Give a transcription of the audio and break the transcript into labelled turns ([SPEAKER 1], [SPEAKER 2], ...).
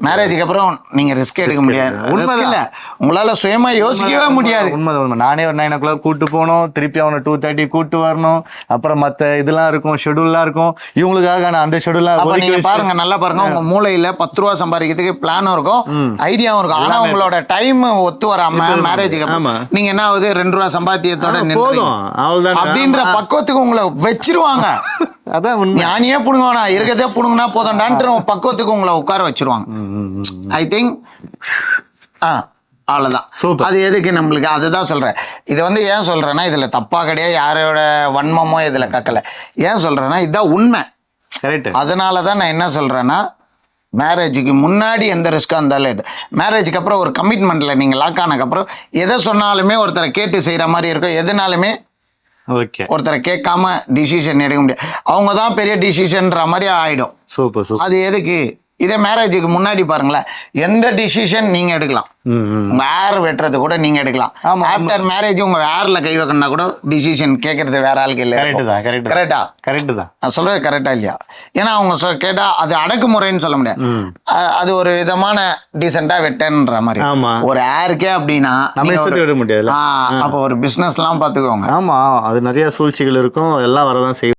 [SPEAKER 1] மேரேஜுக்கு அப்புறம் நீங்க ரிஸ்க் எடுக்க முடியாது. இல்ல உங்களால சுயமா யோசிக்கவே முடியாது.
[SPEAKER 2] உண்மை. நானே ஒரு 9 o'clock கூட்டு போகணும், திருப்பி அவனை 2:30 கூட்டு வரணும், அப்புறம் மத்த இதெல்லாம் இருக்கும், ஷெடியூல்லாம் இருக்கும். இவங்களுக்காக நான் அந்த ஷெடியூல்லாம்
[SPEAKER 1] நீங்க பாருங்க, நல்லா பாருங்க, உங்க மூளையில 10 ரூபா சம்பாதிக்கிறதுக்கு பிளானும் இருக்கும், ஐடியாவும் இருக்கும். ஆனா உங்களோட டைம் ஒத்து வராம மேரேஜுக்கு நீங்க என்ன ஆகுது, 2 ரூபா சம்பாத்தியத்தோட
[SPEAKER 2] போதும்
[SPEAKER 1] அப்படின்ற பக்குவத்துக்கு உங்களை வச்சிருவாங்க.
[SPEAKER 2] அதான்
[SPEAKER 1] ஞானியே புடுங்கண்ணா, இருக்கதே புடுங்கன்னா போதும்டான்ற பக்குவத்துக்கு உங்களை உட்கார வச்சிருவாங்க. ஐ திங்க் அவ்வளவுதான். அது எதுக்கு நம்மளுக்கு, அதுதான் சொல்றேன். இது வந்து ஏன் சொல்றேன்னா, இதுல தப்பா கிடையாது, யாரோட வன்மமோ இதுல கக்கல. ஏன் சொல்றேன்னா இதுதான் உண்மை. அதனாலதான் நான் என்ன சொல்றேன்னா, மேரேஜுக்கு முன்னாடி எந்த ரிஸ்காக இருந்தாலும் இது, மேரேஜுக்கு அப்புறம் ஒரு கமிட்மெண்ட்ல நீங்க லாக் ஆனதுக்கப்புறம் எதை சொன்னாலுமே ஒருத்தரை கேட்டு செய்யற மாதிரி இருக்கும். எதுனாலுமே ஒருத்தரை கேட்காம டிசிஷன் எடுக்க முடியாது. அவங்க தான் பெரிய டிசிஷன்ற மாதிரி ஆயிடும். அது எதுக்கு? இதே மேரேஜுக்கு முன்னாடி பாருங்களேன், எந்த டிசிஷன் நீங்க எடுக்கலாம். உங்க ஹேர் வெட்டுறது கூட நீங்க எடுக்கலாம். ஆஃப்டர் மேரேஜ் உங்க ஹேர்ல கை வைக்கணும்னா கூட டிசிஷன் கேட்கறது வேற ஆளுக்கு இல்லை. கரெக்டா? கரெக்ட் தான். சொல்றது கரெக்டா இல்லையா? ஏன்னா அவங்க கேட்டா அது அடக்குமுறைன்னு சொல்ல முடியாது. அது ஒரு விதமான டீசெண்டா வெட்டன்ற மாதிரி. ஒரு ஹேருக்கே அப்படின்னா
[SPEAKER 2] விட முடியாது.
[SPEAKER 1] அப்போ ஒரு பிசினஸ் எல்லாம் பாத்துக்கோங்க.
[SPEAKER 2] ஆமா, அது நிறைய சூழ்ச்சிகள் இருக்கும், எல்லாம் வரதான் செய்யும்.